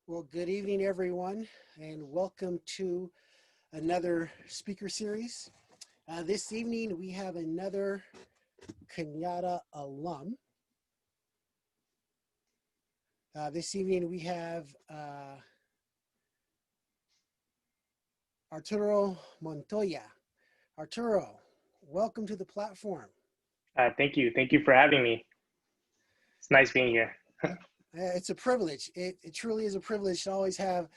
Well, good evening, everyone, and welcome to another speaker series. This evening, we have another Kenyatta alum. This evening, we have Arturo Montoya. Arturo, welcome to the platform. Thank you. Thank you for having me. It's nice being here. It's a privilege. It truly is a privilege to always have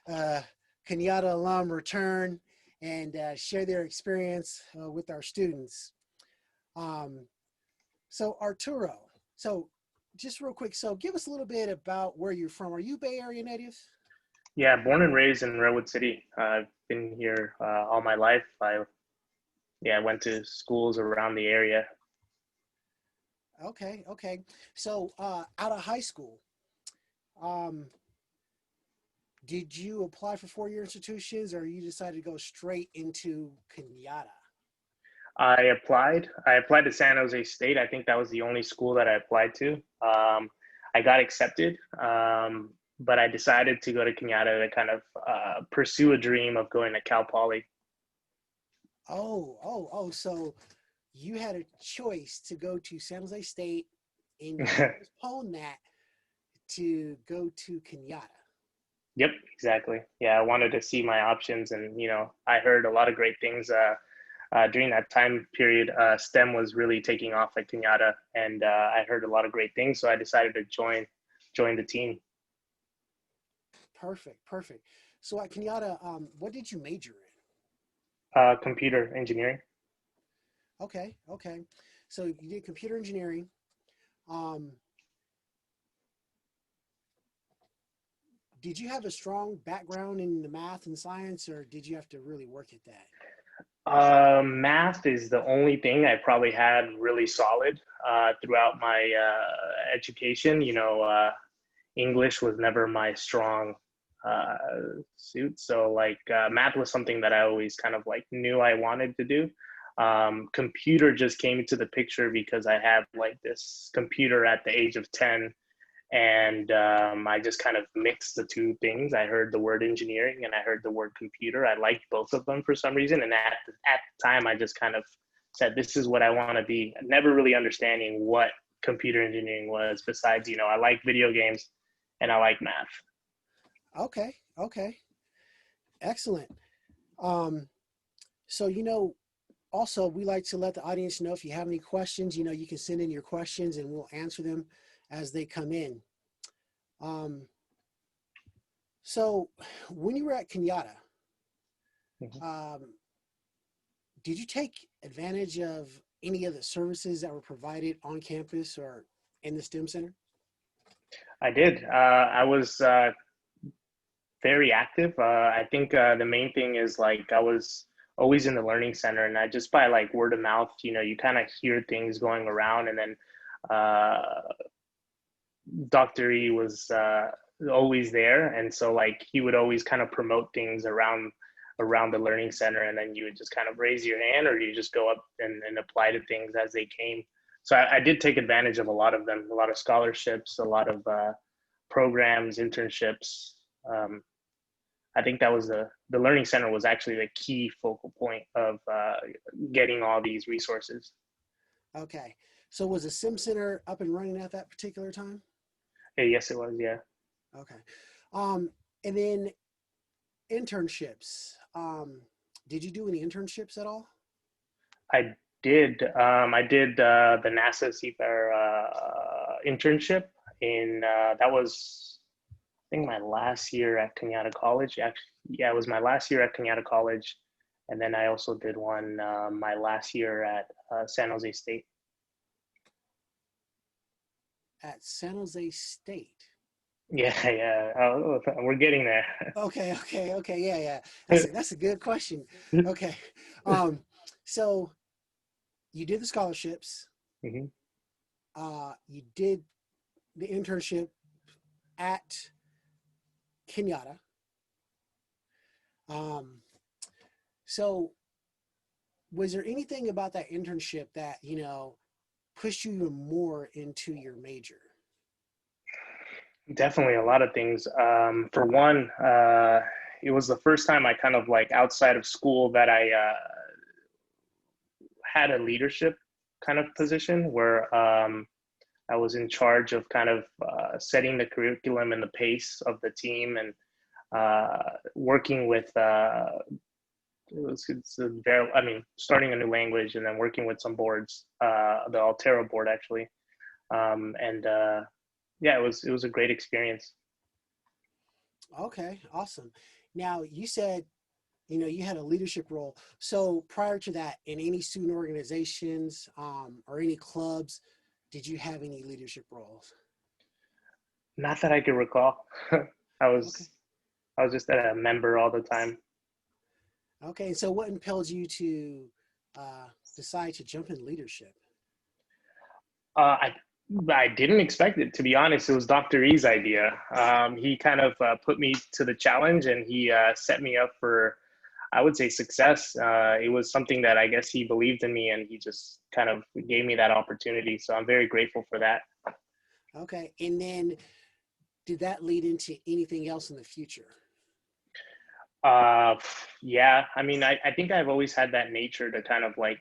Kenyatta alum return and share their experience with our students. Um, So Arturo, so just real quick, so give us a little bit about where you're from. Are you Bay Area native? Yeah, born and raised in Redwood City. I've been here all my life. I went to schools around the area. Okay, okay. So out of high school, um, did you apply for four-year institutions, or you decided to go straight into Kenyatta? I applied to San Jose State. I think that was the only school that I applied to. I got accepted, but I decided to go to Kenyatta to kind of pursue a dream of going to Cal Poly. Oh. So you had a choice to go to San Jose State, and you postponed that to go to Kenyatta. Yep, exactly. Yeah, I wanted to see my options, and I heard a lot of great things. During that time period, STEM was really taking off at Kenyatta, and I heard a lot of great things. So I decided to join the team. Perfect, perfect. So at Kenyatta, what did you major in? Computer engineering. Okay, okay. So you did computer engineering. Um, did you have a strong background in the math and science, or did you have to really work at that? Math is the only thing I probably had really solid throughout my education. English was never my strong uh, suit. So math was something that I always kind of like knew I wanted to do. Computer just came into the picture because I had like this computer at the age of 10, and I just kind of mixed the two things. I heard the word engineering and I heard the word computer. I liked both of them for some reason, and at the time I just kind of said, this is what I want to be, never really understanding what computer engineering was, besides I like video games and I like math. Okay, okay, excellent. Um, so also we like to let the audience know if you have any questions. You can send in your questions, and we'll answer them as they come in. Um, so when you were at Kenyatta, Mhm. um, did you take advantage of any of the services that were provided on campus or in the STEM center? I did. I was very active. I think the main thing is like I was always in the learning center, and I just by like word of mouth, you kind of hear things going around, and then uh, Dr. E was always there, and so like he would always kind of promote things around the learning center, and then you would just kind of raise your hand, or you just go up and apply to things as they came. So I did take advantage of a lot of them, a lot of scholarships, a lot of programs, internships. Um, I think that was the learning center was actually the key focal point of getting all these resources. Okay. So was the SIM Center up and running at that particular time? Yes, it was. Yeah, Okay. Um, and then internships. Did you do any internships at all? I did. I did the NASA Seafarer internship in that was I think my last year at Kenyatta College. Actually, yeah, it was my last year at Kenyatta College, and then I also did one my last year at San Jose State. At San Jose State. Yeah, yeah, we're getting there. Okay. Yeah. That's a good question. Okay. Um, so you did the scholarships. Mhm. You did the internship at Kenyatta. Um, so was there anything about that internship that pushed you even more into your major? Definitely a lot of things. For one, it was the first time I kind of like outside of school that I had a leadership kind of position where I was in charge of kind of setting the curriculum and the pace of the team and working with it's a very, I mean, starting a new language and then working with some boards, the Arturo board actually, and yeah, it was a great experience. Okay, awesome. Now you said, you had a leadership role. So prior to that, in any student organizations or any clubs, did you have any leadership roles? Not that I could recall. I Okay. was I was just a member all the time. Okay. So what impelled you to uh, decide to jump in leadership? Uh, I I didn't expect it, to be honest. It was Dr. E's idea. He kind of put me to the challenge, and he set me up for, I would say, success. It was something that I guess he believed in me, and he just kind of gave me that opportunity. So I'm very grateful for that. Okay. And then did that lead into anything else in the future? Uh, yeah, I mean, I think I've always had that nature to kind of like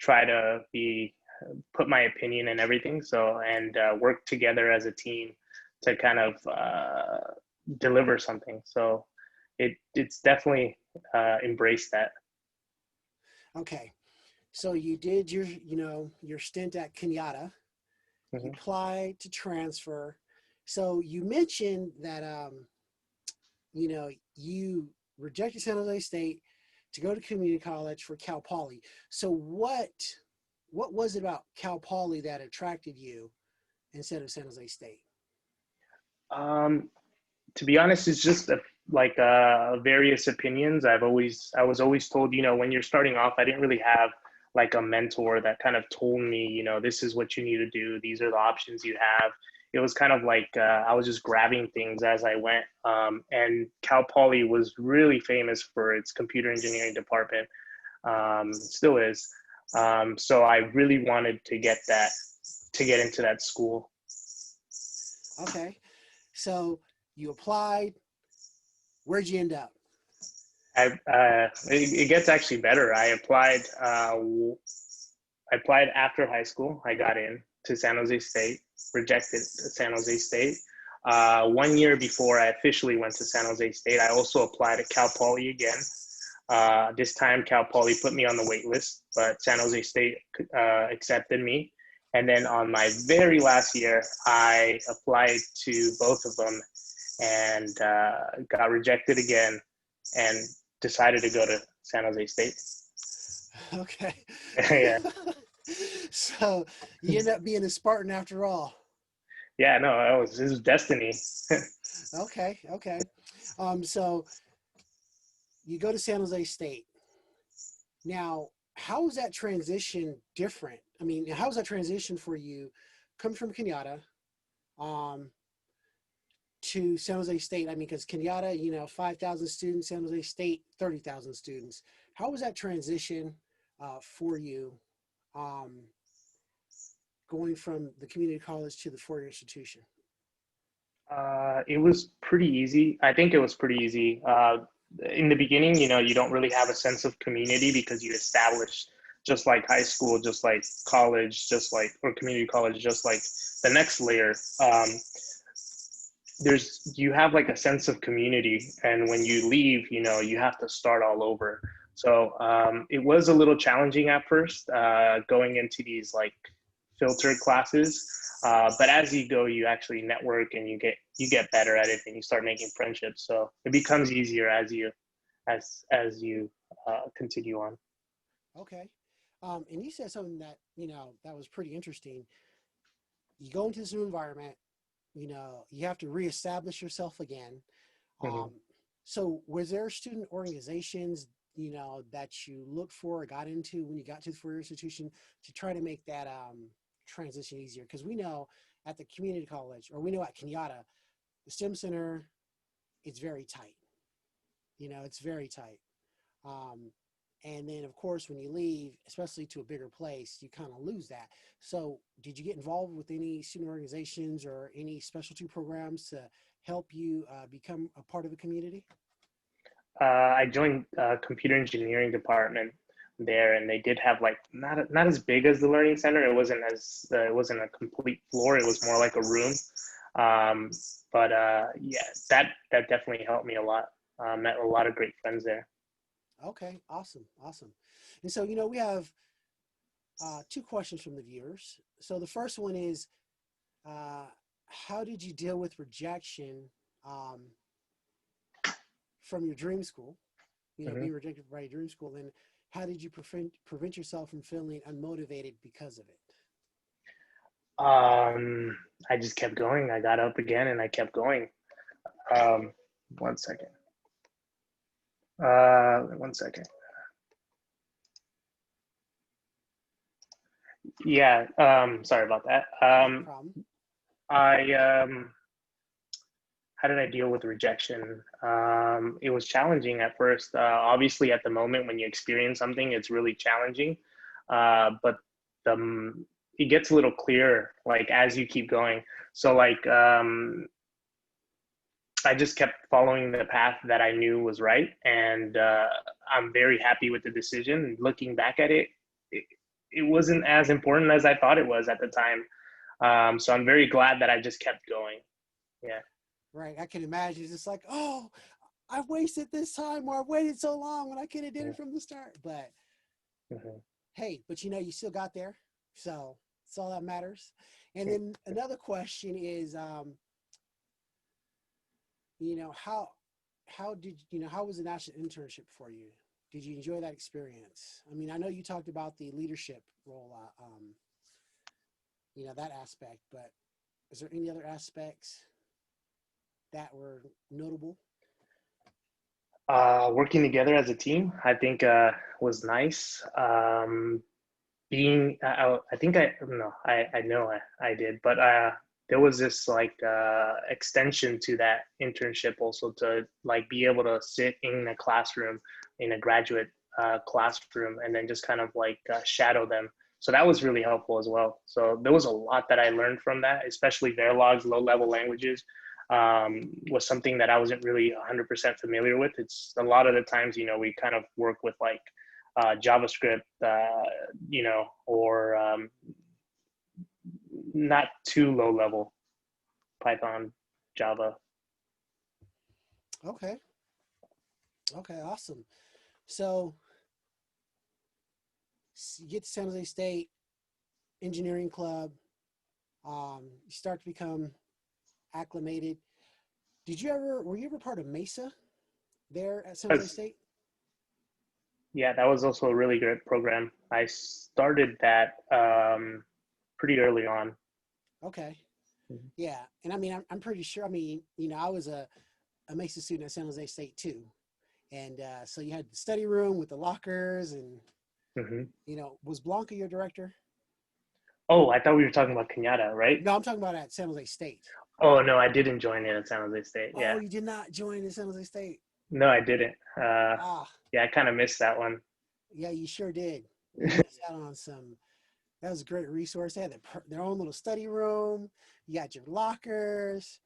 try to be put my opinion in everything. So and work together as a team to kind of deliver something. So it's definitely embraced that. Okay. So you did your stint at Kenyatta. You Mhm. applied to transfer. So you mentioned that you rejected San Jose State to go to community college for Cal Poly. So what was it about Cal Poly that attracted you instead of San Jose State? Um, to be honest, it's just like various opinions. I was always told, when you're starting off, I didn't really have like a mentor that kind of told me, this is what you need to do. These are the options you have. It was kind of like I was just grabbing things as I went. And Cal Poly was really famous for its computer engineering department. Still is. So I really wanted to get into that school. Okay. So you applied. Where'd you end up? It gets actually better. I applied after high school. I got in to San Jose State, rejected San Jose State. 1 year before I officially went to San Jose State, I also applied at Cal Poly again. This time, Cal Poly put me on the wait list, but San Jose State accepted me. And then on my very last year, I applied to both of them and got rejected again and decided to go to San Jose State. Okay. Yeah. So you end up being a Spartan after all. Yeah, no, this was destiny. Okay. Okay. So you go to San Jose State. Now, how is that transition different? I mean, how is that transition for you coming from Kenyatta um, to San Jose State? I mean, because Kenyatta, 5,000 students, San Jose State, 30,000 students. How was that transition for you um, going from the community college to the four-year institution? It was pretty easy. I think it was pretty easy. In the beginning, you don't really have a sense of community because you establish just like high school, just like college, just like or community college, just like the next layer. You have like a sense of community, and when you leave, you have to start all over. So it was a little challenging at first, going into these like filtered classes, but as you go, you actually network and you get better at it, and you start making friendships. So it becomes easier as you continue on. Okay. And you said something that, that was pretty interesting. You go into this new environment, you have to reestablish yourself again. Mm-hmm. Um, so was there student organizations, that you looked for or got into when you got to the four-year institution to try to make that transition easier? Because we know at the community college, or we know at Kenyatta, the STEM Center, it's very tight. It's very tight. Um, And then, of course, when you leave, especially to a bigger place, you kind of lose that. So, did you get involved with any student organizations or any specialty programs to help you become a part of a community? I joined computer engineering department there, and they did have like not as big as the learning center. It wasn't a complete floor. It was more like a room. Um, but yeah, that definitely helped me a lot. Met a lot of great friends there. Okay, awesome, awesome. And so, we have two questions from the viewers. So the first one is, uh, how did you deal with rejection um, from your dream school? Hmm. Being rejected by your dream school, and how did you prevent yourself from feeling unmotivated because of it? I just kept going. I got up again and I kept going. Um, one second. One second. Yeah. Sorry about that. No problem. I How did I deal with rejection? It was challenging at first. Obviously, at the moment when you experience something, it's really challenging. But the it gets a little clearer like as you keep going. So like I just kept following the path that I knew was right, and I'm very happy with the decision. Looking back at it, it wasn't as important as I thought it was at the time. So I'm very glad that I just kept going. Yeah. Right, I can imagine. It's just like, oh, I wasted this time, or I waited so long when I could have did it from the start. But Mm-hmm. hey, but you still got there, so that's all that matters. And then another question is, how did how was the national internship for you? Did you enjoy that experience? I mean, I know you talked about the leadership role, that aspect, but is there any other aspects that were notable? Working together as a team, I think was nice. I think I no, I know I did, but there was this like extension to that internship also to like be able to sit in a classroom in a graduate classroom and then just kind of like shadow them. So that was really helpful as well. So there was a lot that I learned from that, especially Verilog's low level languages was something that I wasn't really 100% familiar with. It's a lot of the times, we kind of work with like JavaScript, or not too low level Python, Java. Okay, okay, awesome. So you get to San Jose State Engineering Club. You start to become acclimated. Were you ever part of Mesa there at San Jose That's, State? yeah, that was also a really great program. I started that pretty early on. Okay. Yeah. And I mean, I'm pretty sure, I mean, I was a Mesa student at San Jose State too. And so you had the study room with the lockers and, Mm-hmm. was Blanca your director? Oh, I thought we were talking about Kenyatta, right? No, I'm talking about at San Jose State. Oh no, I didn't join in at San Jose State. Oh, Yeah, you did not join the San Jose State. no, I didn't. Ah, Yeah, I kind of missed that one. yeah, you sure did. You missed out on some. That was a great resource. They had their own little study room. You got your lockers,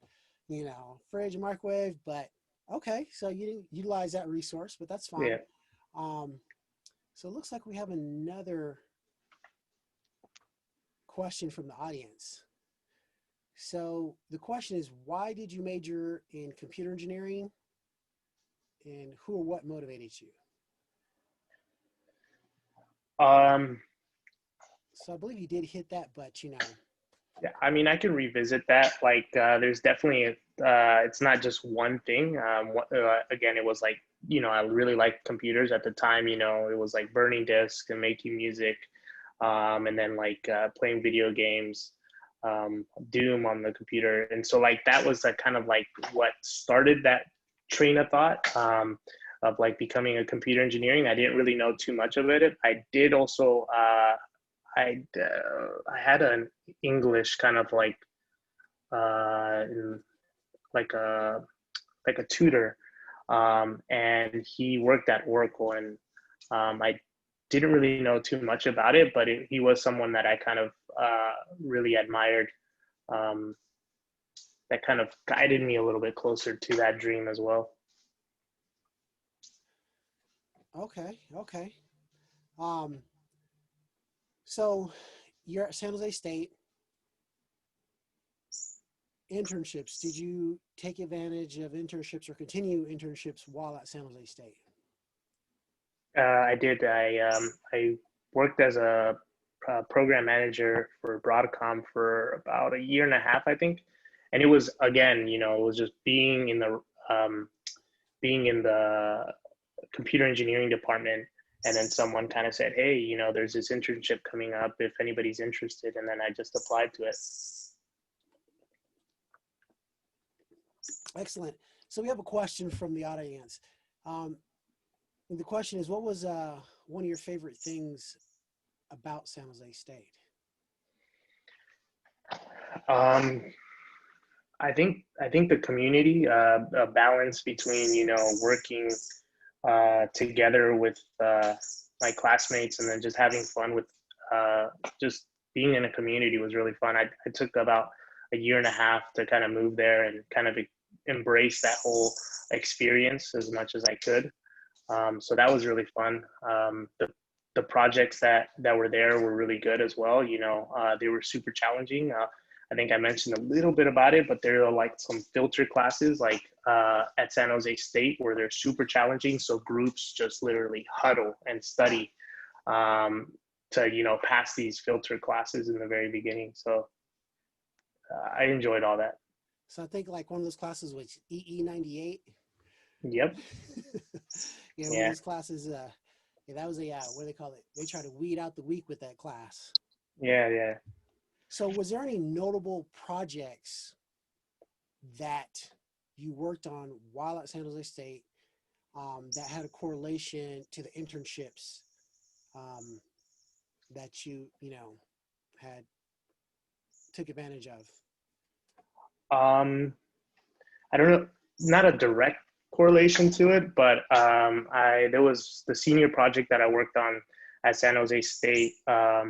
fridge, microwave. But okay, so you didn't utilize that resource, but that's fine. Yeah. Um, so it looks like we have another question from the audience. So the question is, why did you major in computer engineering, and who or what motivated you? Um, So I believe you did hit that, but Yeah, I mean, I can revisit that. Like, there's definitely, it's not just one thing. Again, it was like, I really liked computers at the time. It was like burning discs and making music, and then like playing video games, Doom on the computer. And so, like, that was kind of like what started that train of thought of like becoming a computer engineering. I didn't really know too much of it. I did also, I had an English kind of like in, like a tutor, and he worked at Oracle, and I didn't really know too much about it, but he was someone that I kind of really admired. Um, that kind of guided me a little bit closer to that dream as well. Okay, okay. Um, so you're at San Jose State internships. Did you take advantage of internships or continue internships while at San Jose State? I did. I worked as a program manager for Broadcom for about a year and a half, I think. And it was again, it was just um, being in the computer engineering department, and then someone kind of said, "Hey, there's this internship coming up if anybody's interested," and then I just applied to it. Excellent. So we have a question from the audience. Um, the question is, what was one of your favorite things about San Jose State? Um, I think the community, a balance between working together with my classmates and then just having fun with just being in a community was really fun. I took about a year and a half to kind of move there and kind of embrace that whole experience as much as I could. So that was really fun. The projects that were there were really good as well. They were super challenging. I think I mentioned a little bit about it, but there are like some filter classes like at San Jose State where they're super challenging. So groups just literally huddle and study to pass these filter classes in the very beginning. So I enjoyed all that. So I think like one of those classes was EE 98. Yep. Yeah, one of Yeah. those classes. Yeah, that was a what do they call it? They try to weed out the weak with that class. Yeah. Yeah. So was there any notable projects that you worked on while at San Jose State that had a correlation to the internships um, that you had took advantage of? Um, I don't know, not a direct correlation to it, but I there was the senior project that I worked on at San Jose State.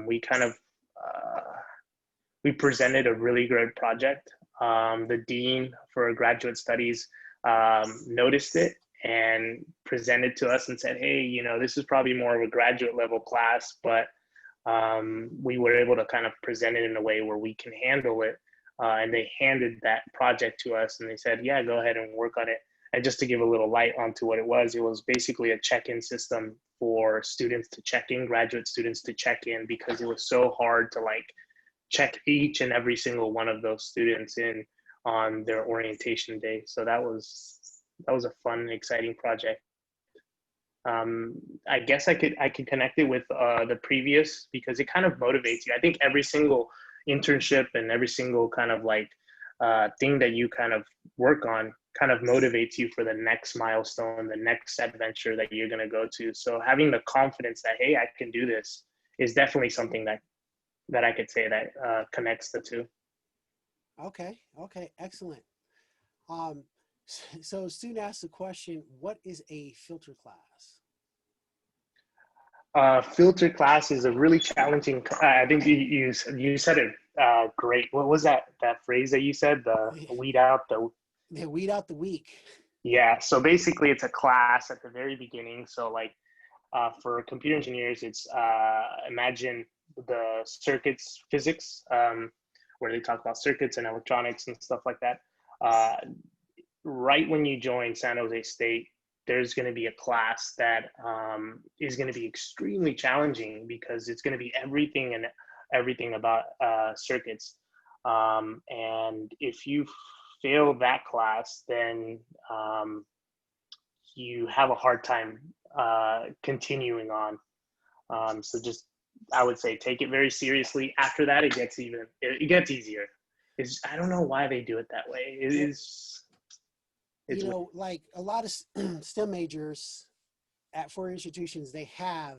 We kind of uh, we presented a really great project. The dean for graduate studies noticed it and presented to us and said, "Hey, this is probably more of a graduate level class, but we were able to kind of present it in a way where we can handle it." And they handed that project to us and they said, "Yeah, go ahead and work on it." And just to give a little light onto what it was basically a check-in system for students to check in, graduate students to check in, because it was so hard to like check each and every single one of those students in on their orientation day. So that was a fun, exciting project. um, I guess I could connect it with the previous because it kind of motivates you. I think every single internship and every single kind of like thing that you kind of work on kind of motivates you for the next milestone, the next adventure that you're going to go to. So having the confidence that, hey, I can do this is definitely something that I could say that connects the two. Okay, okay, excellent. Um, so student asked the question, what is a filter class? Filter class is a really challenging. I think you said it great. What was that phrase that you said? The weed out the. They weed out the weak. Yeah. So basically, it's a class at the very beginning. So like for computer engineers, it's imagine the circuits physics, where they talk about circuits and electronics and stuff like that. Uh, right when you join San Jose State, there's going to be a class that is going to be extremely challenging because it's going to be everything about circuits. And if you fail that class, then you have a hard time continuing on. So just I would say take it very seriously. After that, it gets easier. I don't know why they do it that way. It Well, is it's like a lot of STEM majors at four institutions, they have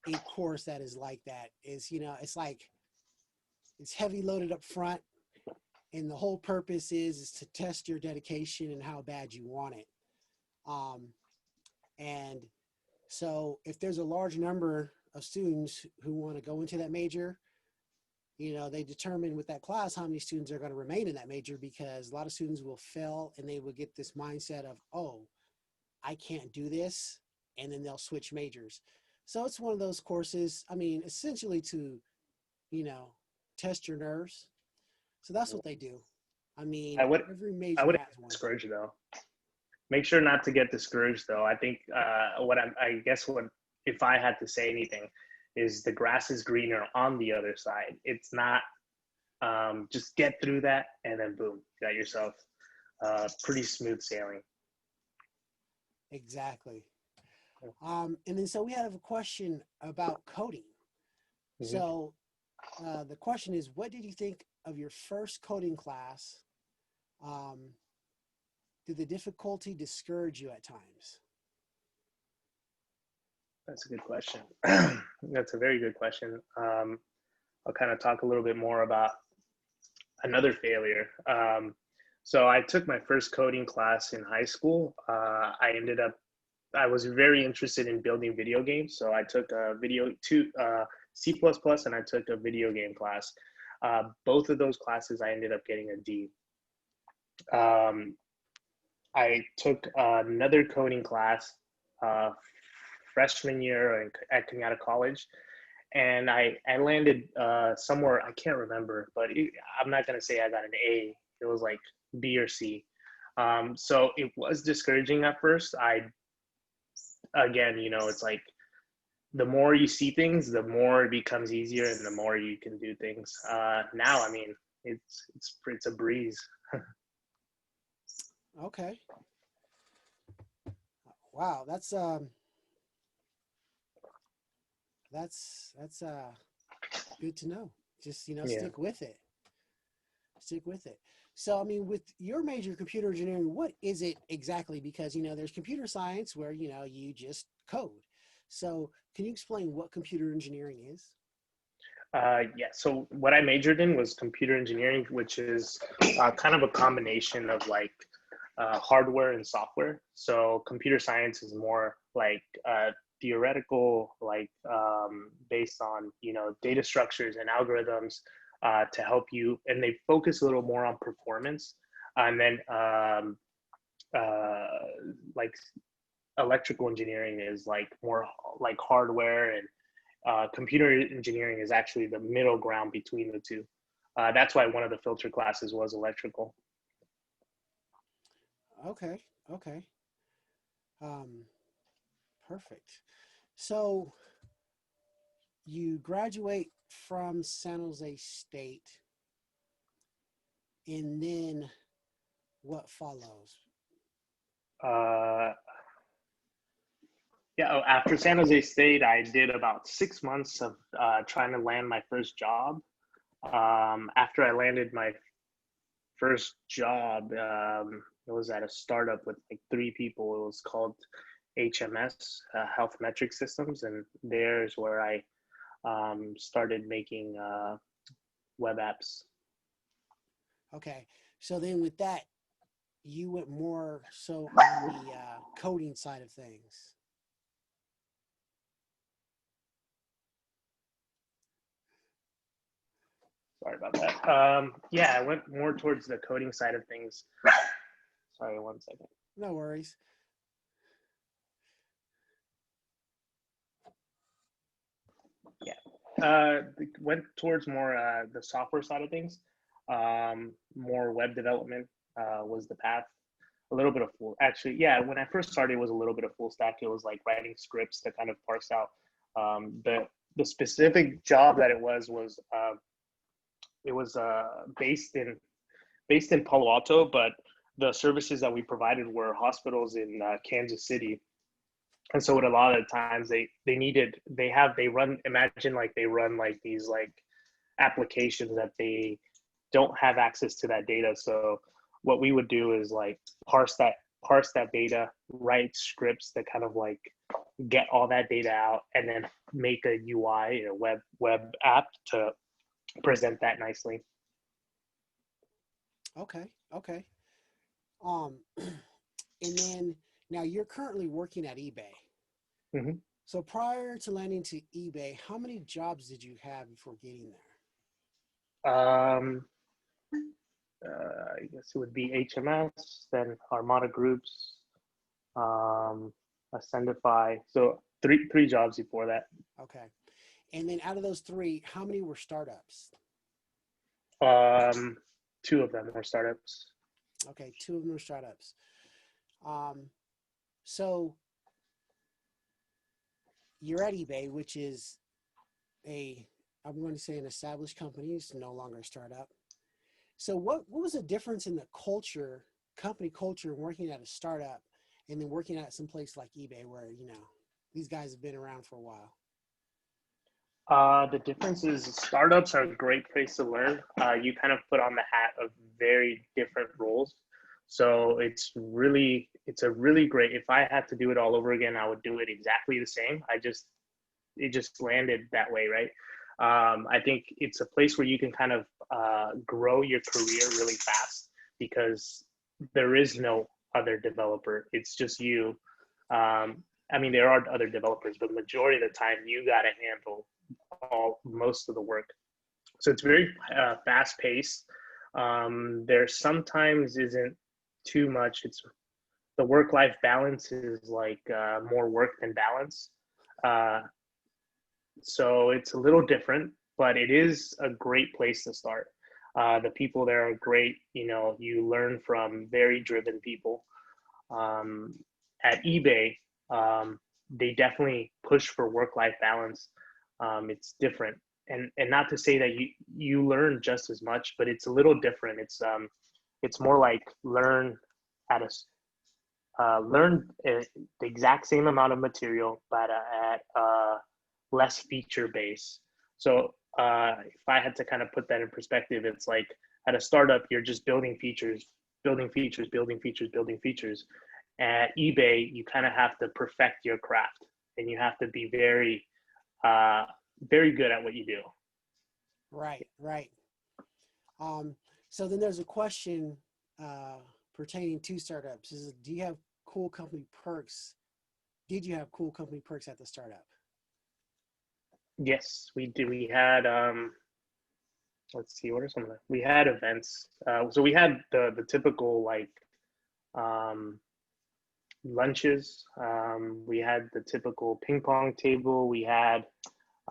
a course that is like that. It's like it's heavy loaded up front, and the whole purpose is to test your dedication and how bad you want it. Um, and So if there's a large number of students who want to go into that major, they determine with that class how many students are going to remain in that major, because a lot of students will fail and they will get this mindset of, oh, I can't do this. And then they'll switch majors. So it's one of those courses, I mean, essentially to, you know, test your nerves. So that's what they do. I mean, I would every I major would has one. discourage though. Make sure not to get discouraged though. I think I guess what if I had to say anything is the grass is greener on the other side. It's not just get through that and then boom, you got yourself pretty smooth sailing. Exactly. And then so we have a question about coding. Mm-hmm. So the question is, what did you think of your first coding class? Um, did the difficulty discourage you at times? That's a good question. That's a very good question. I'll kind of talk a little bit more about another failure. So I took my first coding class in high school. I was very interested in building video games. So I took a C++ and I took a video game class. Both of those classes, I ended up getting a D. Um, I took another coding class freshman year at coming out of college, and I landed somewhere I can't remember, but I'm not gonna say I got an A. It was like B or C. So it was discouraging at first. Again, it's like the more you see things, the more it becomes easier, and the more you can do things. Now, I mean, it's a breeze. Okay. Wow, that's good to know. Just Yeah. stick with it. Stick with it. So I mean, with your major computer engineering, what is it exactly? Because there's computer science where you just code. So can you explain what computer engineering is? Yeah. So what I majored in was computer engineering, which is kind of a combination of like hardware and software. So computer science is more like theoretical, like based on data structures and algorithms to help you, and they focus a little more on performance. And then uh, like electrical engineering is like more like hardware, and computer engineering is actually the middle ground between the two. That's why one of the filter classes was electrical. Okay. Okay. Um, Perfect. So you graduate from San Jose State, and then what follows? Uh, yeah, after San Jose State, I did about 6 months of trying to land my first job. After I landed my first job, it was at a startup with like 3 people. It was called HMS, Health Metric Systems, and there's where I started making web apps. Okay. So then with that, you went more so on the coding side of things. Sorry about that. Yeah, I went more towards the coding side of things. Sorry, 1 second. No worries. Yeah, went towards more the software side of things. More web development was the path. A little bit of actually, yeah. When I first started, it was a little bit of full stack. It was like writing scripts to kind of parse out the specific job that it was based in Palo Alto, but the services that we provided were hospitals in Kansas City. And so, what a lot of times they run, imagine like they run like these like applications that they don't have access to that data. So what we would do is like parse that data, write scripts that kind of like get all that data out, and then make a UI, a web app to present that nicely. Okay. Okay. And then now you're currently working at eBay. Hmm. So prior to landing to eBay, how many jobs did you have before getting Um, I guess it would be HMS, then Armada Groups, um, Ascendify. So three jobs before that. there? Okay. And then out of those three, how many were startups? Um, Two of them were startups. Okay, two of them were startups. Um, so you're at eBay, which is a, I'm going to say an established company. It's no longer a startup. So what was the difference in the culture, company culture, working at a startup and then working at some place like eBay where, these guys have been around for a while? The difference is startups are a great place to learn. You kind of put on the hat of very different roles. So it's a really great, if I had to do it all over again, I would do it exactly the same. It just landed that way, right? I think it's a place where you can kind of grow your career really fast because there is no other developer. It's just you. I mean, there are other developers, but majority of the time, you got to handle most of the work. So it's very fast paced. There sometimes isn't too much. It's the work life balance is like more work than balance. Uh, so it's a little different, but it is a great place to start. The people there are great. You know, you learn from very driven people. Um, at eBay, they definitely push for work-life balance. It's different, and not to say that you learn just as much, but it's a little different. It's more like at a learn the exact same amount of material, but at less feature base. So if I had to kind of put that in perspective, it's like at a startup, you're just building features, building features, building features, building features. At eBay, you kind of have to perfect your craft, and you have to be uh, very good at what you do. Right, right. Um, so then there's a question uh, pertaining to startups. Do you have cool company perks? Did you have cool company perks at the startup? Yes, we do. We had let's see, what are some of the? We had events. So we had the typical like um, lunches. We had the typical ping pong table. We had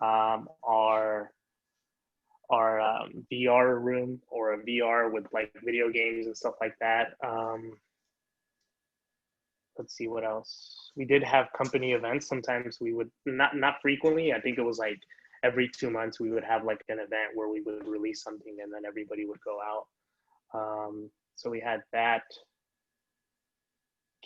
um, our VR room or a VR with like video games and stuff like that. Let's see what else. We did have company events. Sometimes we would not frequently. I think it was like every 2 months we would have like an event where we would release something and then everybody would go out. So we had that.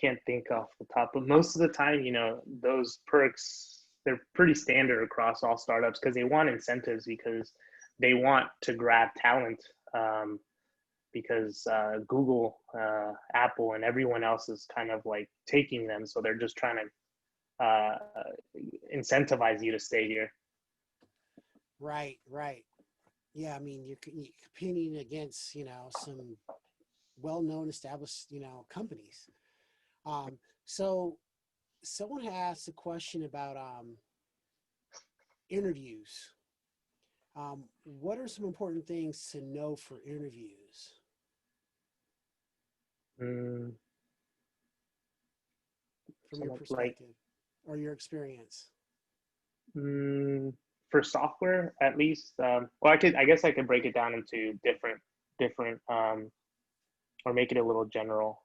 Can't think off the top, but most of the time, you know, those perks they're pretty standard across all startups because they want incentives because they want to grab talent. Because Google, Apple, and everyone else is kind of like taking them, so they're just trying to incentivize you to stay here. Right, right. Yeah, I mean, you're competing against, some well-known established, companies. So someone had asked a question about interviews. What are some important things to know for interviews Mm, from your somewhat like perspective or your experience? mm, for software, at least. Well, I guess I could break it down into different, or make it a little general.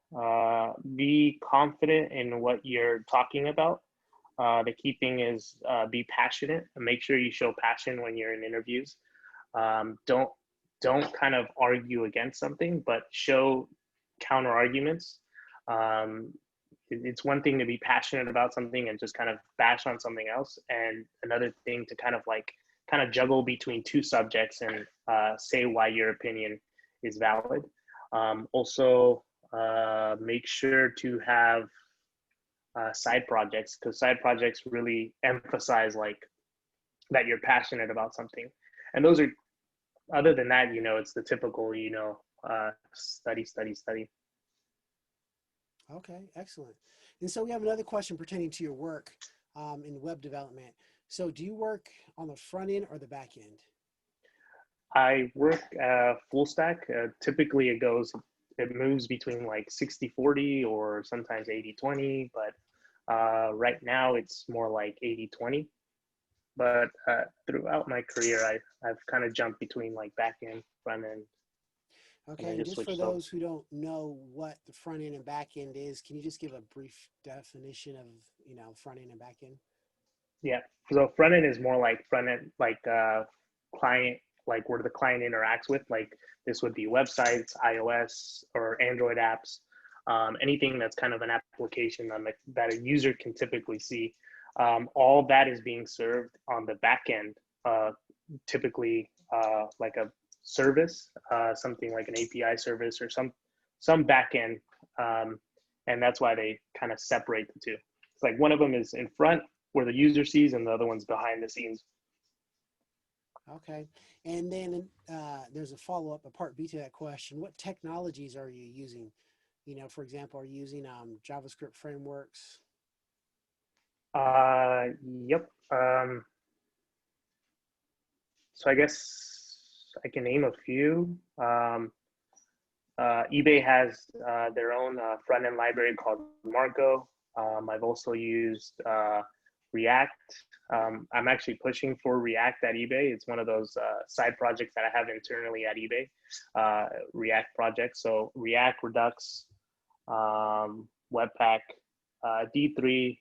Be confident in what you're talking about. The key thing is be passionate and make sure you show passion when you're in interviews. Don't kind of argue against something, but show counter arguments. Um, it's one thing to be passionate about something and just kind of bash on something else, and another thing to kind of juggle between two subjects and say why your opinion is valid. Also, make sure to have side projects because side projects really emphasize like that you're passionate about something, and those are other than that, you know, it's the typical, you know, study. Okay, excellent. And so we have another question pertaining to your work. in web development. So do you work on the front end or the back end? I work full stack. Typically, it moves between like 60/40 or sometimes 80/20. But right now, it's more like 80/20. But throughout my career, I've kind of jumped between like back end, front end, and Okay, then and just just for switched over. those who don't know what the front end and back end is, can you just give a brief definition of, front end and back end? Yeah. So front end is more like front end, like client, like where the client interacts with. Like this would be websites, iOS or Android apps, anything that's kind of an application that a user can typically see. All that is being served on the back end, typically like a service, something like an API service or some back end, and that's why they kind of separate the two. It's like one of them is in front where the user sees, and the other one's behind the scenes. Okay, and then there's a follow up, a part B to that question. What technologies are you using? For example, are you using JavaScript frameworks? Yep. So I guess I can name a few. eBay has their own front end library called Marco. I've also used React. I'm actually pushing for React at eBay. It's one of those side projects that I have internally at eBay, React projects. So React, Redux, Webpack, D3.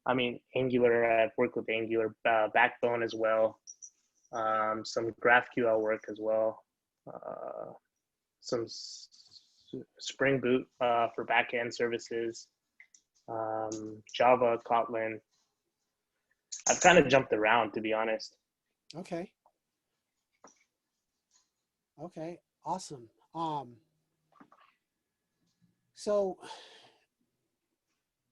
I mean, Angular, I've worked with Angular, Backbone as well, some GraphQL work as well, some Spring Boot for backend services, Java, Kotlin. I've kind of jumped around, to be honest. Okay, okay, awesome. So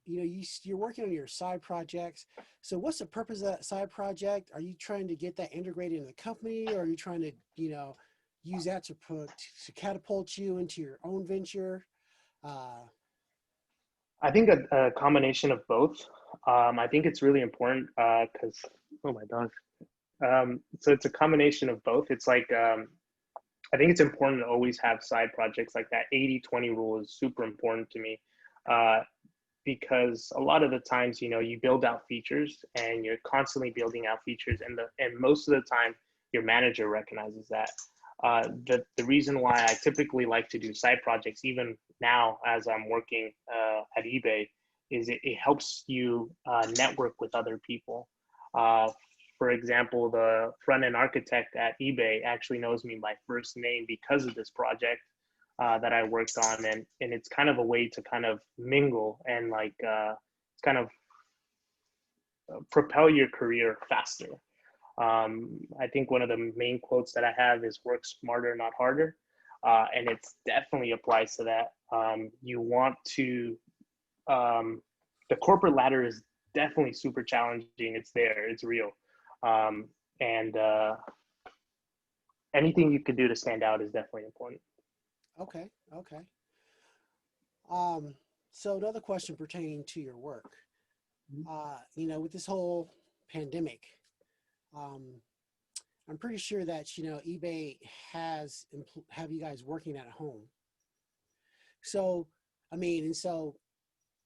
you're working on your side projects. So what's the purpose of that side project? Are you trying to get that integrated in the company, or are you trying to use that to catapult you into your own venture? uh, I think a combination of both. I think it's really important because, oh my gosh. So it's a combination of both. It's like, I think it's important to always have side projects like that. 80/20 rule is super important to me. Uh, because a lot of the times, you build out features and you're constantly building out features, and most of the time your manager recognizes that. The reason why I typically like to do side projects, even now as I'm working at eBay, is it helps you network with other people. Uh, for example, the front end architect at eBay actually knows me by first name because of this project that I worked on, and it's kind of a way to kind of mingle and like kind of propel your career faster. I think one of the main quotes that I have is "work smarter, not harder," and it definitely applies to that. You want to the corporate ladder is definitely super challenging. It's there, it's real, um, and anything you could do to stand out is definitely important. okay, okay. um, so another question pertaining to your work, with this whole pandemic, um, I'm pretty sure that eBay have you guys working at home. So, I mean, and so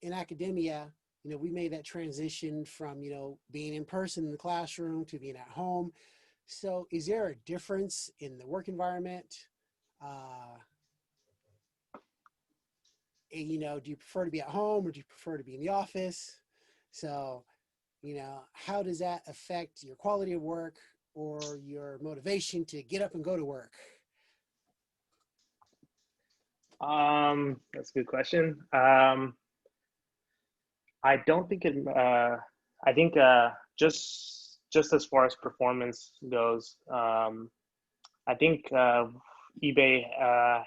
in academia, we made that transition from being in person in the classroom to being at home. So, is there a difference in the work environment? Uh, and, do you prefer to be at home or do you prefer to be in the office? So, how does that affect your quality of work or your motivation to get up and go to work? That's a good question. I don't think it. I think just as far as performance goes, I think eBay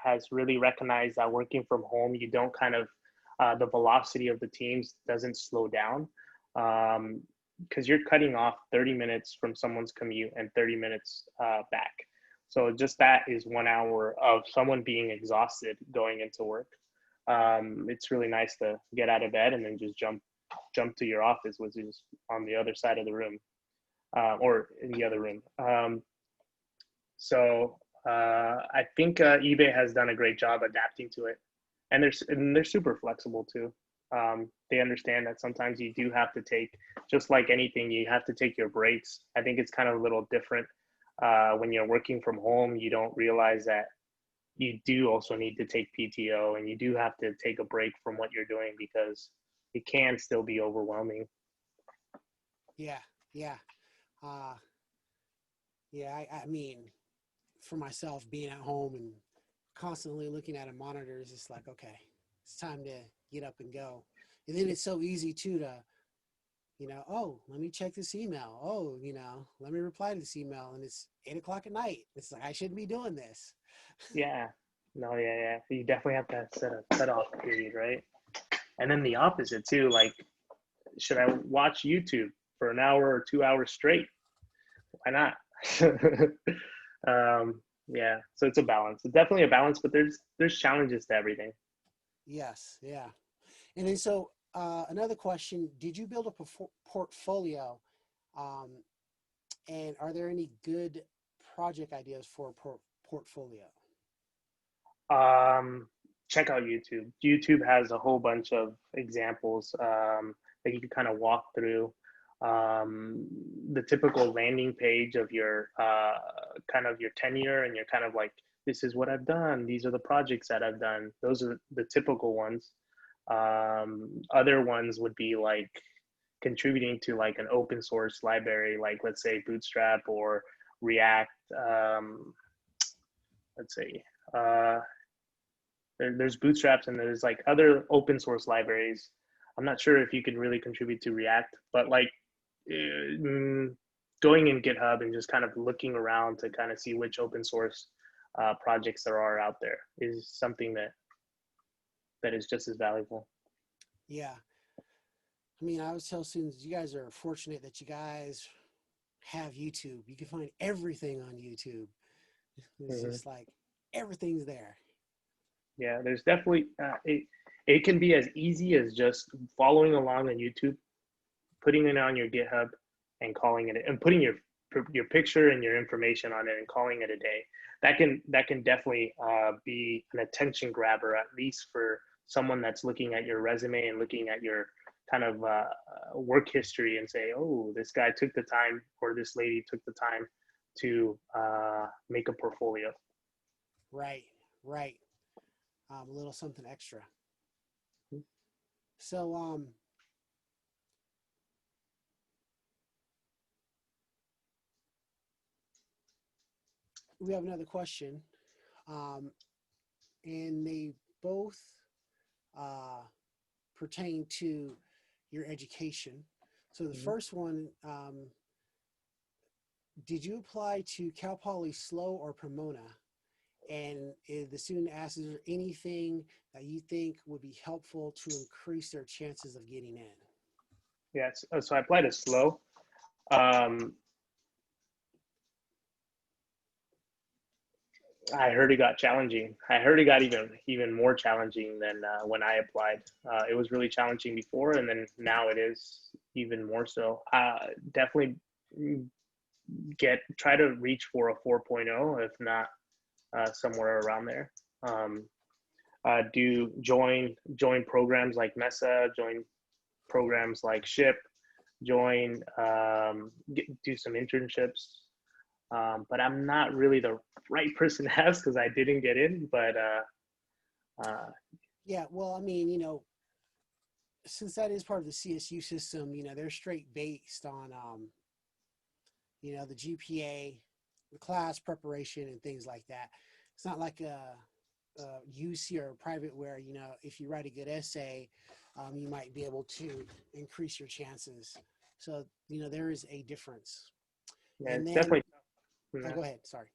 has really recognized that working from home, you don't kind of the velocity of the teams doesn't slow down because you're cutting off 30 minutes from someone's commute and 30 minutes back. So just that is 1 hour of someone being exhausted going into work. It's really nice to get out of bed and then just jump jump to your office, which is on the other side of the room, or in the other room. So I think eBay has done a great job adapting to it, and they're super flexible too. They understand that sometimes you do have to take, just like anything, you have to take your breaks. I think it's kind of a little different when you're working from home. You don't realize that you do also need to take PTO, and you do have to take a break from what you're doing because it can still be overwhelming. Yeah, yeah, uh, yeah. I mean, for myself, being at home and constantly looking at a monitor is just like, okay, it's time to get up and go. And then it's so easy too to, oh, let me check this email. Oh, let me reply to this email. And it's 8 o'clock at night. It's like, I shouldn't be doing this. Yeah. No, yeah, yeah. You definitely have to set a cutoff period, right? And then the opposite too. Like, should I watch YouTube for an hour or 2 hours straight? Why not? Yeah. So it's a balance. It's definitely a balance, but there's challenges to everything. Yes, yeah. And then so another question, did you build a portfolio? Um, and are there any good project ideas for a portfolio? Um, Check out YouTube. YouTube has a whole bunch of examples that you can kind of walk through. Um, the typical landing page of your kind of your tenure, and you're kind of like, this is what I've done. These are the projects that I've done. Those are the typical ones. Other ones would be like contributing to like an open source library, like let's say Bootstrap or React. Let's see. Uh, there's bootstraps and there's like other open source libraries. I'm not sure if you can really contribute to React, but like uh, going in GitHub and just kind of looking around to kind of see which open source projects there are out there is something that is just as valuable. Yeah. I mean, I always tell students, you guys are fortunate that you guys have YouTube. You can find everything on YouTube. It's Mm-hmm. just like everything's there. Yeah, there's definitely it can be as easy as just following along on YouTube, putting it on your GitHub, and calling it, and putting your picture and your information on it and calling it a day. That can definitely be an attention grabber, at least for someone that's looking at your resume and looking at your kind of work history and say, oh, this guy took the time, or this lady took the time to make a portfolio. Right, right. A little something extra. So, we have another question, um, and they both uh, pertain to your education. So the Mm-hmm. first one, did you apply to Cal Poly SLO or Pomona? And if the student asks, is there anything that you think would be helpful to increase their chances of getting in? Yes. So I applied to SLO. Um, I heard it got challenging. I heard it got even more challenging than when I applied. It was really challenging before, and then now it is even more so. Definitely try to reach for a 4.0, if not somewhere around there. Um, do join programs like Mesa, join programs like Ship, do some internships. But I'm not really the right person to ask because I didn't get in. But uh, Yeah, well, I mean, since that is part of the CSU system, they're straight based on, the GPA, the class preparation, and things like that. It's not like a UC or a private where, if you write a good essay, you might be able to increase your chances. So, there is a difference. yeah, And it's then, definitely oh, tough. go ahead. Sorry.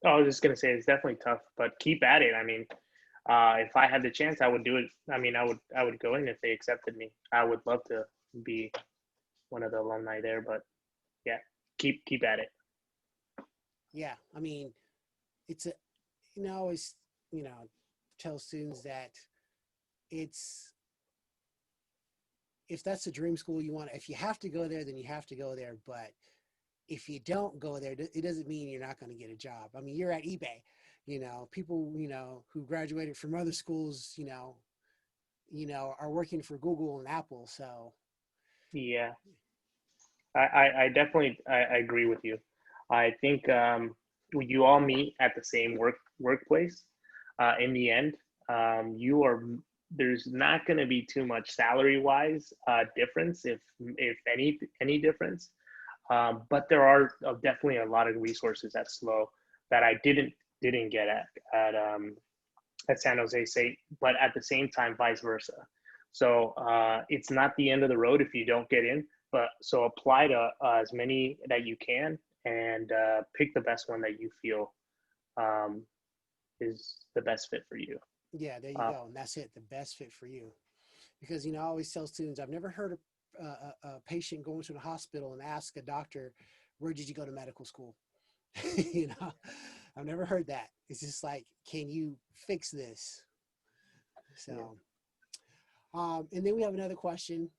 Oh, I was just gonna say it's definitely tough, but keep at it. I mean, if I had the chance, I would do it. I mean, I would go in if they accepted me. I would love to be one of the alumni there, but yeah, keep at it. Yeah. I mean, it's a, I always, tell students that it's if that's a dream school you want, if you have to go there, then you have to go there. But if you don't go there, it doesn't mean you're not going to get a job. I mean, you're at eBay, people, who graduated from other schools, are working for Google and Apple. So Yeah, I definitely I agree with you. I think you all meet at the same workplace. In the end, you are there's not going to be too much salary wise difference, if any difference. But there are definitely a lot of resources at SLO that I didn't get at San Jose State, but at the same time, vice versa. So it's not the end of the road if you don't get in, but so apply to as many that you can, and pick the best one that you feel um, is the best fit for you. yeah, there you Uh, go. And that's it. The best fit for you. Because, I always tell students, I've never heard a patient going to the hospital and ask a doctor, where did you go to medical school? you know, I've never heard that. It's just like, can you fix this? yeah. So, and then we have another question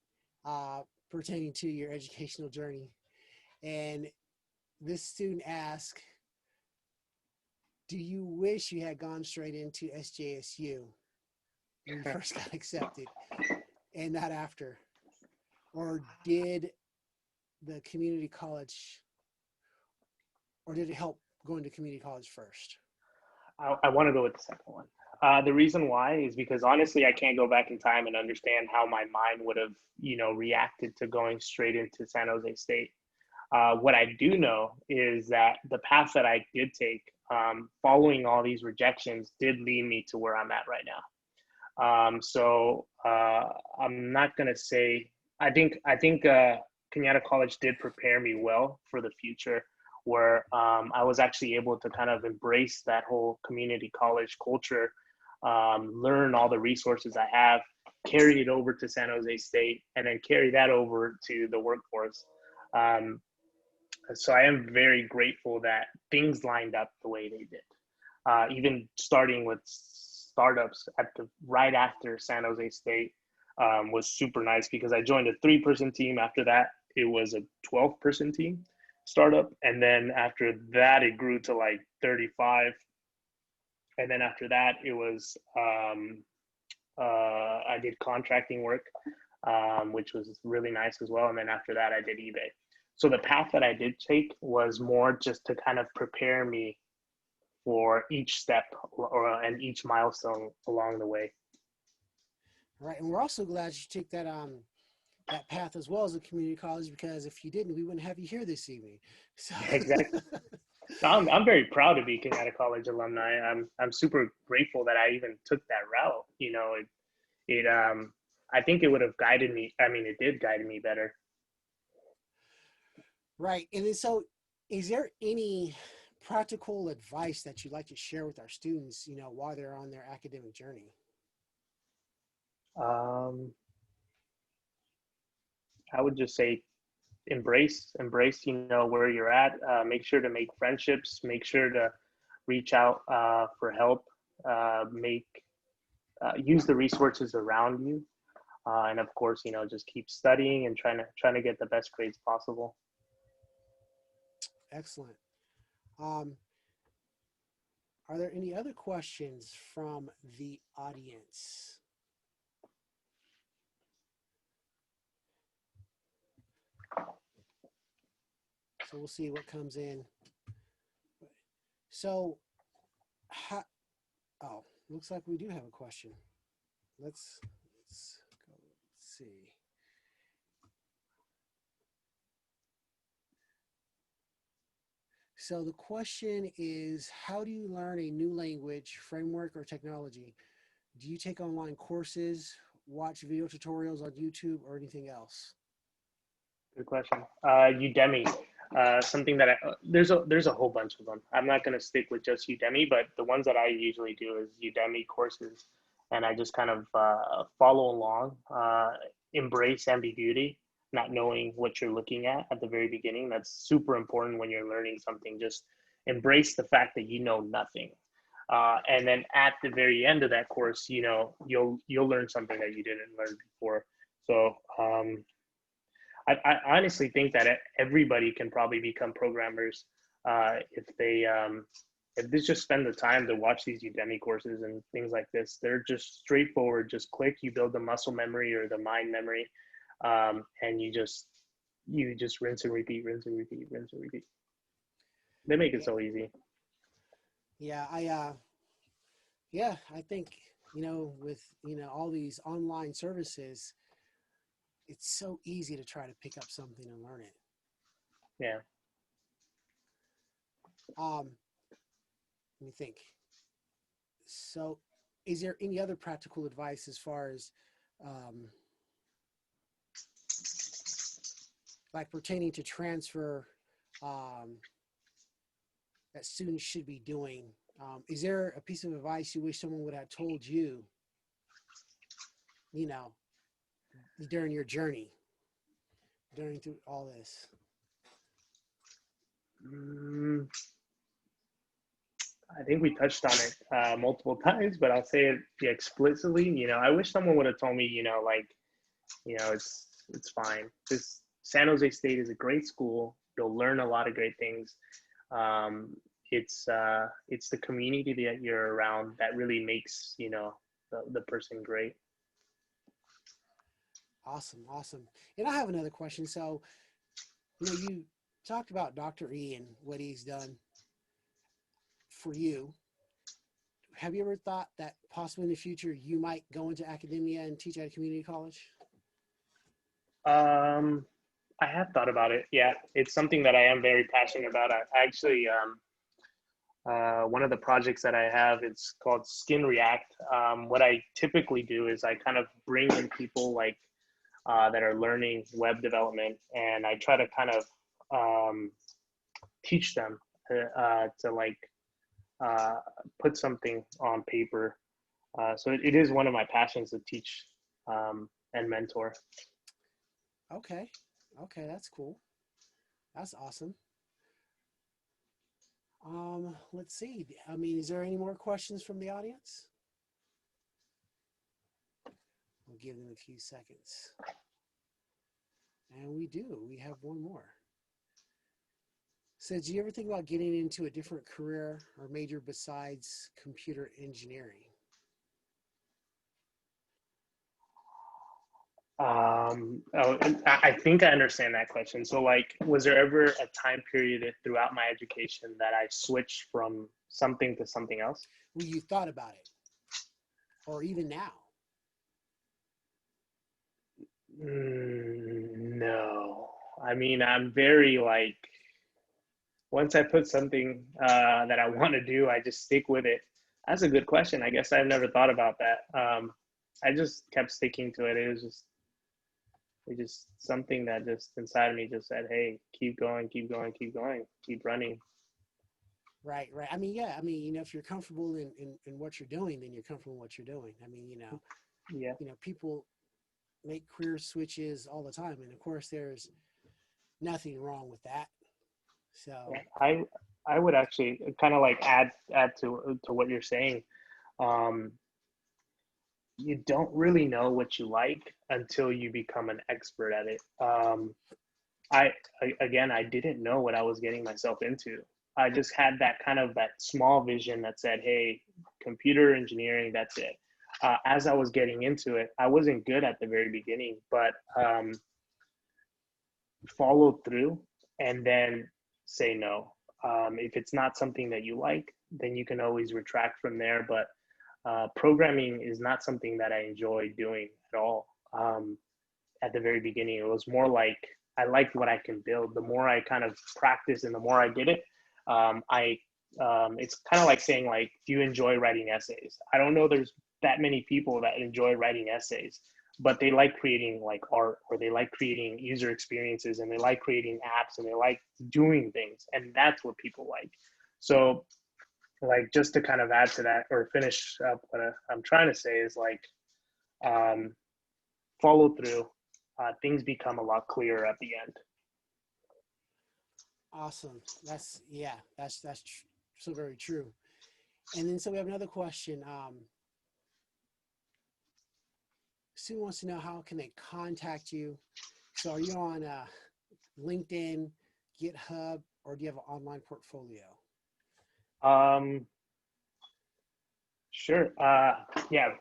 uh, pertaining to your educational journey. And this student asked, do you wish you had gone straight into SJSU when you first got accepted and not after? Or did the community college, or did it help going to community college first? I want to go with the second one. The reason why is because honestly, I can't go back in time and understand how my mind would have, reacted to going straight into San Jose State. What I do know is that the path that I did take, following all these rejections, did lead me to where I'm at right now. So I'm not gonna say. I think Kenyatta College did prepare me well for the future, where I was actually able to kind of embrace that whole community college culture, learn all the resources I have, carry it over to San Jose State, and then carry that over to the workforce. Um, so I am very grateful that things lined up the way they did. Even starting with startups at the right after San Jose State was super nice because I joined a 3-person team. After that, it was a 12-person team startup, and then after that, it grew to like 35. And then after that, it was I did contracting work, which was really nice as well. And then after that, I did eBay. So the path that I did take was more just to kind of prepare me for each step and each milestone along the way. Right. And we're also glad you took that path as well as a community college, because if you didn't, we wouldn't have you here this evening. So Exactly. I'm very proud to be Kenyatta College alumni. I'm super grateful that I even took that route. It I think it would have guided me. I mean, it did guide me better. right. And then so is there any practical advice that you'd like to share with our students, while they're on their academic journey? Um, I would just say embrace, where you're at. Make sure to make friendships. Make sure to reach out for help. Make use the resources around you, and of course, just keep studying and trying to get the best grades possible. Excellent. Um, are there any other questions from the audience? So we'll see what comes in. So, how, oh, looks like we do have a question. Let's go see. So the question is, how do you learn a new language, framework, or technology? Do you take online courses, watch video tutorials on YouTube, or anything else? Good question. Udemy, something that there's a whole bunch of them. I'm not going to stick with just Udemy, but the ones that I usually do is Udemy courses, and I just kind of follow along. Embrace ambiguity, not knowing what you're looking at the very beginning. That's super important when you're learning something. Just embrace the fact that you know nothing. And then at the very end of that course, you'll learn something that you didn't learn before. So I honestly think that everybody can probably become programmers if they just spend the time to watch these Udemy courses and things like this. They're just straightforward. Just click, you build the muscle memory or the mind memory, and you just rinse and repeat, rinse and repeat, rinse and repeat. They make it Yeah, so easy. yeah, yeah, I think, with, all these online services, it's so easy to try to pick up something and learn it. Yeah. Um, Let me think. So, is there any other practical advice as far as, um, like pertaining to transfer, um, that students should be doing? Is there a piece of advice you wish someone would have told you, you know, during your journey, during through all this? Mm, I think we touched on it multiple times, but I'll say it explicitly. I wish someone would have told me, it's fine. This San Jose State is a great school. You'll learn a lot of great things. Um, it's the community that you're around that really makes the person great. Awesome, awesome. And I have another question. So, you talked about Dr. E and what he's done for you. Have you ever thought that possibly in the future you might go into academia and teach at a community college? Um, I have thought about it. Yeah, it's something that I am very passionate about. I actually one of the projects that I have, it's called Skin React. What I typically do is I kind of bring in people like that are learning web development, and I try to kind of um, teach them to like uh, put something on paper. So it is one of my passions to teach and mentor. Okay. Okay, that's cool. That's awesome. Let's see. I mean, is there any more questions from the audience? We'll give them a few seconds. And we do. We have one more. So, do you ever think about getting into a different career or major besides computer engineering? Oh, I think I understand that question. So, like, was there ever a time period throughout my education that I switched from something to something else? Well, you thought about it, or even now? No. I mean, I'm very like, once I put something that I want to do, I just stick with it. That's a good question. I guess I've never thought about that. I just kept sticking to it. It just something that just inside of me just said, "Hey, keep going, keep going, keep going, keep running." Right, right. I mean, yeah. I mean, if you're comfortable in what you're doing, then you're comfortable in what you're doing. I mean, Yeah. people make career switches all the time, and of course, there's nothing wrong with that. Yeah, So, I would actually kind of like add to what you're saying. Um, you don't really know what you like until you become an expert at it. Again, I didn't know what I was getting myself into. I just had that small vision that said, "Hey, computer engineering, that's it." As I was getting into it, I wasn't good at the very beginning, but follow through and then say no. If it's not something that you like, then you can always retract from there. But programming is not something that I enjoy doing at all. At the very beginning, it was more like I liked what I can build. The more I kind of practice and the more I did it, I it's kind of like saying like, do you enjoy writing essays? I don't know. There's that many people that enjoy writing essays, but they like creating like art or they like creating user experiences and they like creating apps and they like doing things, and that's what people like. So like just to kind of add to that or finish up what I'm trying to say is like um, follow through. Things become a lot clearer at the end. awesome. That's yeah. So very true. And then so we have another question. student wants to know how can they contact you. So are you on LinkedIn, GitHub, or do you have an online portfolio? Um, sure. Yeah.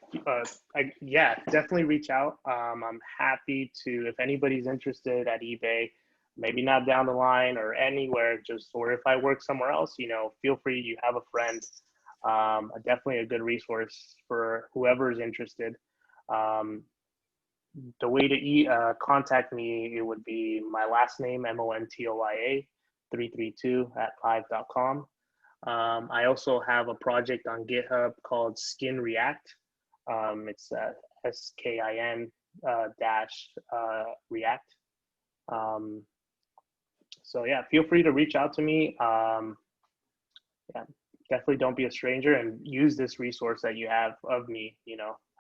Yeah. Definitely reach out. I'm happy to if anybody's interested at eBay, maybe not down the line or anywhere, just or if I work somewhere else, feel free. You have a friend. Definitely a good resource for whoever's interested. Um, the way to contact me, it would be my last name, Montoya 332 at live.com. I also have a project on GitHub called Skin React. It's SKIN dash React. Um, so yeah, feel free to reach out to me. Yeah, definitely don't be a stranger and use this resource that you have of me.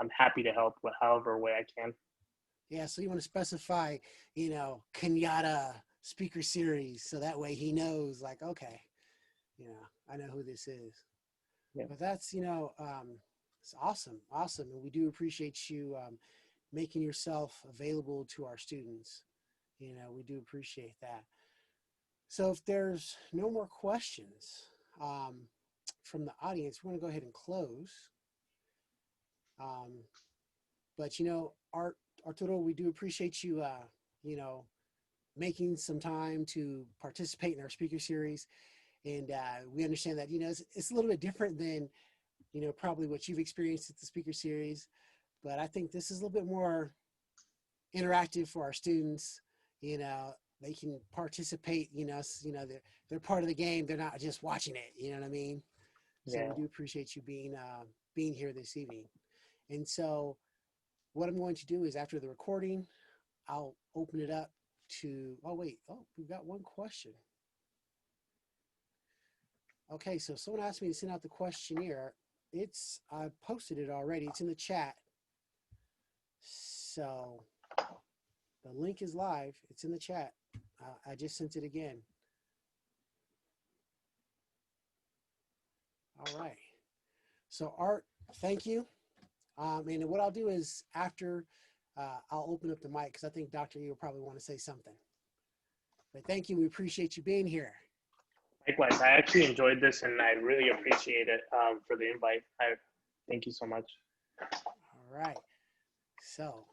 I'm happy to help however way I can. Yeah, so you want to specify, Kenyatta speaker series, so that way he knows, like, okay, I know who this is. Yeah. But that's, it's awesome, awesome, and we do appreciate you making yourself available to our students. We do appreciate that. So if there's no more questions from the audience, we're going to go ahead and close. Um, but Arturo, we do appreciate you, making some time to participate in our speaker series. And we understand that, it's a little bit different than, probably what you've experienced at the speaker series. But I think this is a little bit more interactive for our students. They can participate, they're part of the game. They're not just watching it. You know what I mean? So Yeah. we do appreciate you being here this evening. And so what I'm going to do is after the recording, I'll open it up to, we've got one question. Okay, so someone asked me to send out the questionnaire. I posted it already. It's in the chat. So the link is live. It's in the chat. I just sent it again. All right. So Art, thank you. And what I'll do is after I'll open up the mic because I think Dr. E will probably want to say something. But thank you. We appreciate you being here. Likewise, I actually enjoyed this and I really appreciate it for the invite. I thank you so much. All right. So